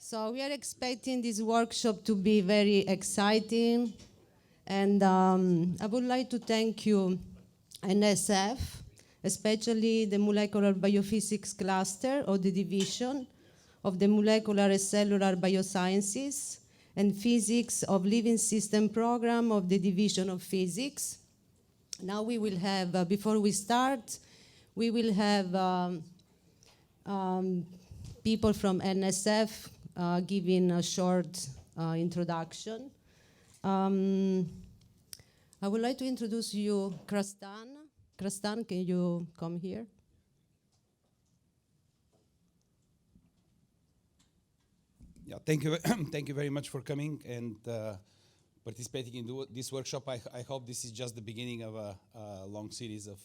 So we are expecting this workshop to be very exciting, and I would like to thank you, NSF, especially the Molecular Biophysics Cluster of the Division of the Molecular and Cellular Biosciences and Physics of Living System Program of the Division of Physics. Now we will have, before we start, we will have people from NSF giving a short introduction. I would like to introduce you, Krastan. Krastan, can you come here? Yeah, thank you, thank you very much for coming and participating in this workshop. I hope this is just the beginning of a long series of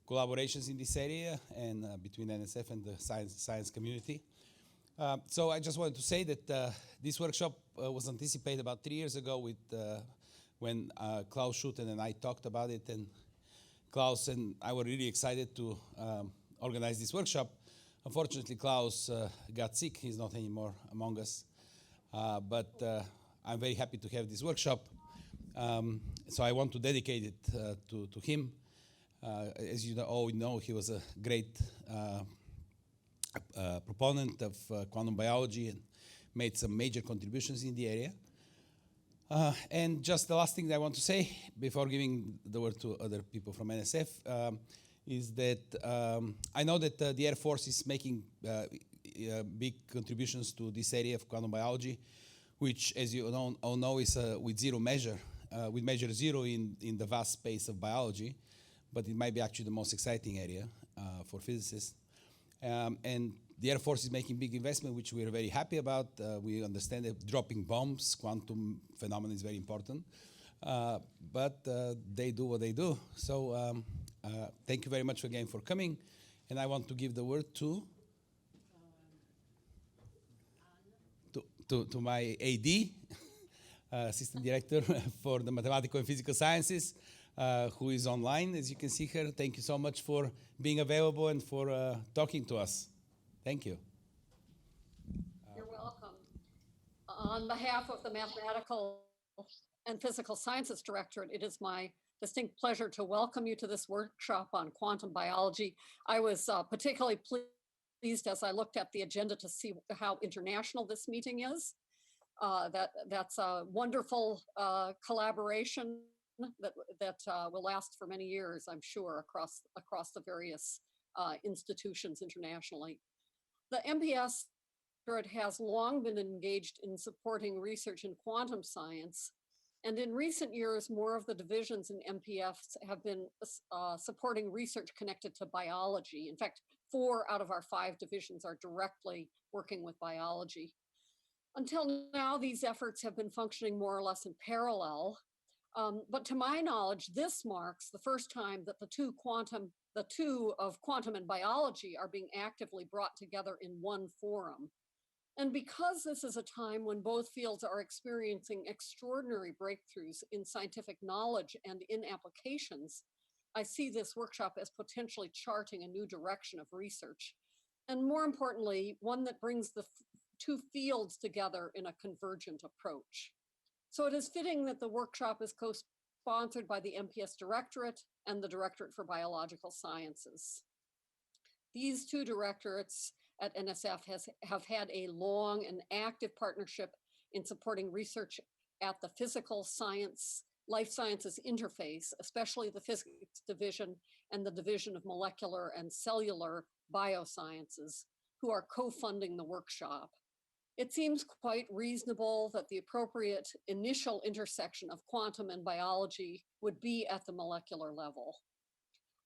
collaborations in this area and between NSF and the science community. So I just wanted to say that this workshop was anticipated about 3 years ago with when Klaus Schutten and I talked about it, and Klaus and I were really excited to organize this workshop. Unfortunately, Klaus got sick. He's not anymore among us. But I'm very happy to have this workshop. So I want to dedicate it to him. As you all know, he was a great proponent of quantum biology and made some major contributions in the area. And just the last thing that I want to say before giving the word to other people from NSF is that I know that the Air Force is making big contributions to this area of quantum biology, which, as you all know, is with measure zero in the vast space of biology, but it might be actually the most exciting area for physicists. And the Air Force is making big investment, which we are very happy about. We understand that dropping bombs, quantum phenomenon is very important, but they do what they do. So thank you very much again for coming, and I want to give the word to my AD, Assistant Director for the Mathematical and Physical Sciences, who is online, as you can see her. Thank you so much for being available and for talking to us. Thank you. You're welcome. On behalf of the Mathematical and Physical Sciences Directorate, it is my distinct pleasure to welcome you to this workshop on quantum biology. I was particularly pleased as I looked at the agenda to see how international this meeting is. That's a wonderful collaboration that will last for many years, I'm sure, across the various institutions internationally. The MPS has long been engaged in supporting research in quantum science, and in recent years, more of the divisions in MPS have been supporting research connected to biology. In fact, 4 out of our 5 divisions are directly working with biology. Until now, these efforts have been functioning more or less in parallel. But to my knowledge, this marks the first time that the two of quantum and biology are being actively brought together in one forum. And because this is a time when both fields are experiencing extraordinary breakthroughs in scientific knowledge and in applications, I see this workshop as potentially charting a new direction of research. And more importantly, one that brings the 2 fields together in a convergent approach. So it is fitting that the workshop is co-sponsored by the MPS Directorate and the Directorate for Biological Sciences. These 2 directorates at NSF have had a long and active partnership in supporting research at the physical science, life sciences interface, especially the physics division and the division of molecular and cellular biosciences, who are co-funding the workshop. It seems quite reasonable that the appropriate initial intersection of quantum and biology would be at the molecular level.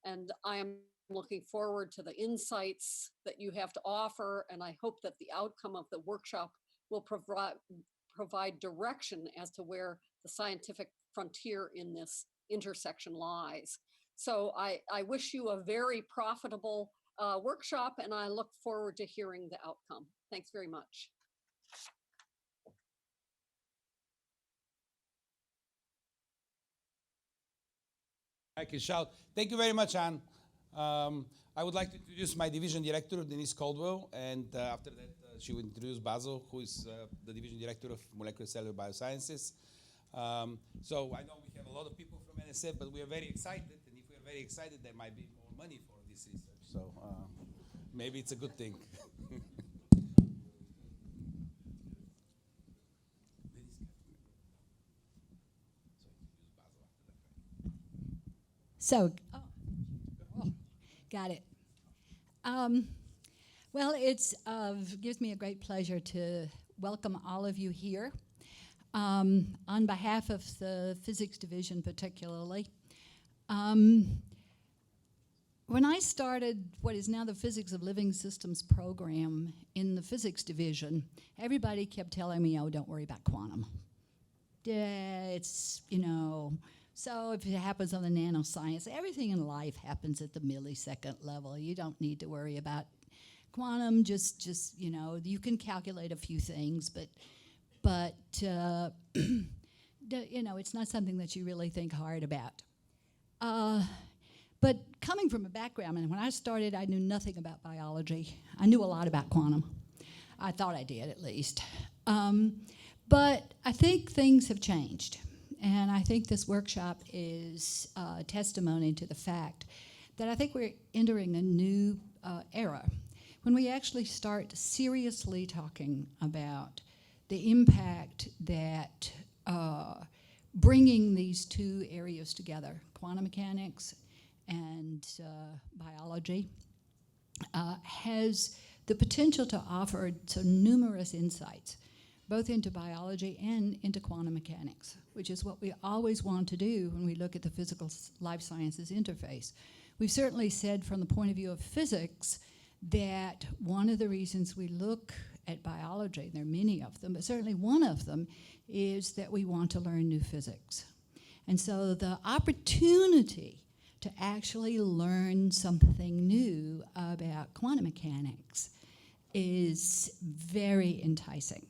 And I am looking forward to the insights that you have to offer, and I hope that the outcome of the workshop will provide direction as to where the scientific frontier in this intersection lies. So I wish you a very profitable workshop, and I look forward to hearing the outcome. Thanks very much. I can shout. Thank you very much, Anne. I would like to introduce my division director, Denise Caldwell, and after that, she will introduce Basil, who is the Division Director of Molecular Cellular Biosciences. So I know we have a lot of people from NSF, but we are very excited, and if we are very excited, there might be more money for this research. So maybe it's a good thing. So, got it. Well, it's gives me a great pleasure to welcome all of you here. On behalf of the physics division particularly, when I started what is now the Physics of Living Systems program in the physics division, everybody kept telling me, oh, don't worry about quantum. Yeah, it's, so if it happens on the nanoscience, everything in life happens at the millisecond level. You don't need to worry about quantum, just you can calculate a few things, but it's not something that you really think hard about. But coming from a background, and when I started, I knew nothing about biology. I knew a lot about quantum. I thought I did, at least. But I think things have changed. And I think this workshop is testimony to the fact that I think we're entering a new era when we actually start seriously talking about the impact that bringing these two areas together, quantum mechanics and biology, has the potential to offer so numerous insights, both into biology and into quantum mechanics, which is what we always want to do when we look at the physical life sciences interface. We've certainly said from the point of view of physics that one of the reasons we look at biology, and there are many of them, but certainly one of them is that we want to learn new physics. And so the opportunity to actually learn something new about quantum mechanics is very enticing.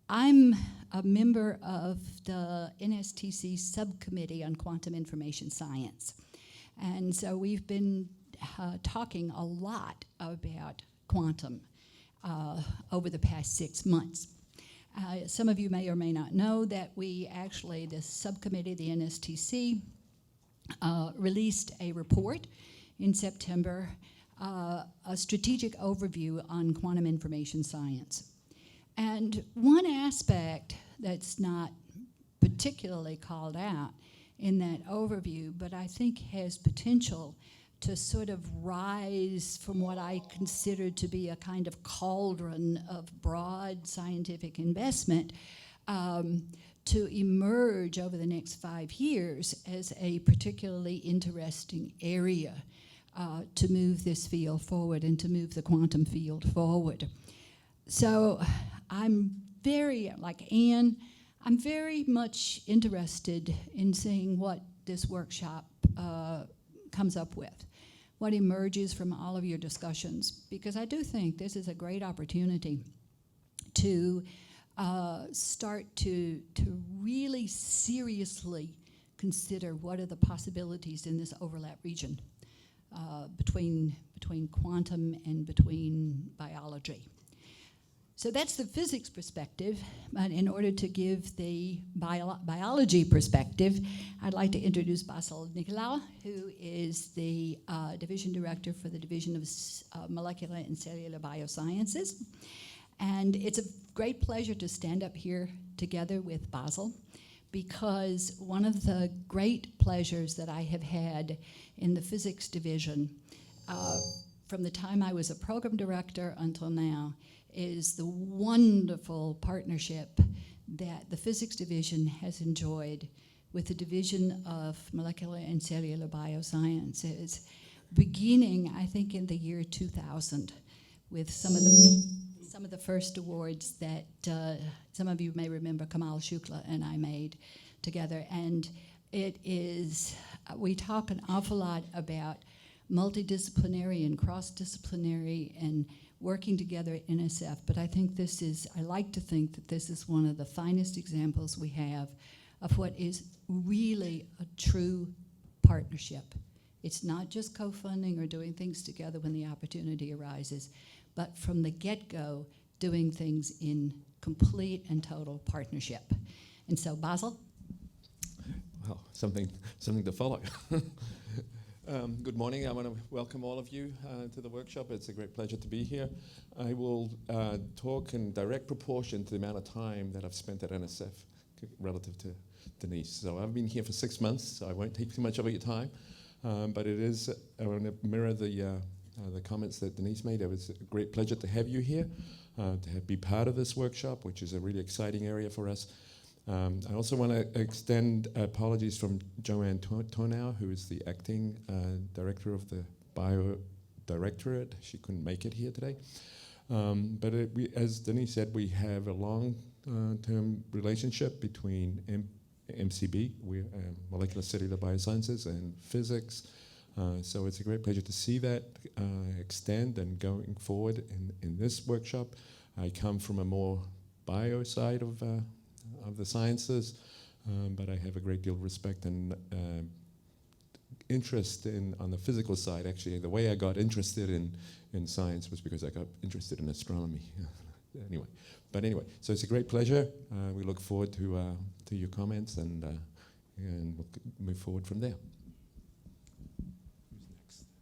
I'm a member of the NSTC subcommittee on quantum information science. And so we've been talking a lot about quantum over the past 6 months. Some of you may or may not know that we actually, this subcommittee, the NSTC, released a report in September, a strategic overview on quantum information science. And one aspect that's not particularly called out in that overview, but I think has potential to sort of rise from what I consider to be a kind of cauldron of broad scientific investment to emerge over the next 5 years as a particularly interesting area to move this field forward and to move the quantum field forward. So I'm very, like Anne, I'm very much interested in seeing what this workshop comes up with, what emerges from all of your discussions, because I do think this is a great opportunity to start to really seriously consider what are the possibilities in this overlap region between quantum and between biology. So that's the physics perspective, but in order to give the biology perspective, I'd like to introduce Basil Nicolau, who is the Division Director for the Division of Molecular and Cellular Biosciences. And it's a great pleasure to stand up here together with Basil, because one of the great pleasures that I have had in the physics division from the time I was a program director until now is the wonderful partnership that the physics division has enjoyed with the Division of Molecular and Cellular Biosciences, beginning, I think, in the year 2000, with some of the first awards that some of you may remember Kamal Shukla and I made together. And it is, we talk an awful lot about multidisciplinary and cross-disciplinary and working together at NSF, but I think this is, I like to think that this is one of the finest examples we have of what is really a true partnership. It's not just co-funding or doing things together when the opportunity arises, but from the get-go, doing things in complete and total partnership. And so, Basil? Well, something to follow. Good morning. I want to welcome all of you to the workshop. It's a great pleasure to be here. I will talk in direct proportion to the amount of time that I've spent at NSF relative to Denise. So I've been here for 6 months, so I won't take too much of your time. But it is, I want to mirror the comments that Denise made. It was a great pleasure to have you here, to be part of this workshop, which is a really exciting area for us. I also want to extend apologies from Joanne Tonau, who is the acting director of the Bio Directorate. She couldn't make it here today. But as Denise said, we have a long-term relationship between MCB, Molecular Cellular Biosciences, and physics. So it's a great pleasure to see that extend and going forward in this workshop. I come from a more bio side of the sciences, but I have a great deal of respect and interest on the physical side. Actually, the way I got interested in science was because I got interested in astronomy. Anyway, so it's a great pleasure. We look forward to your comments and we'll move forward from there.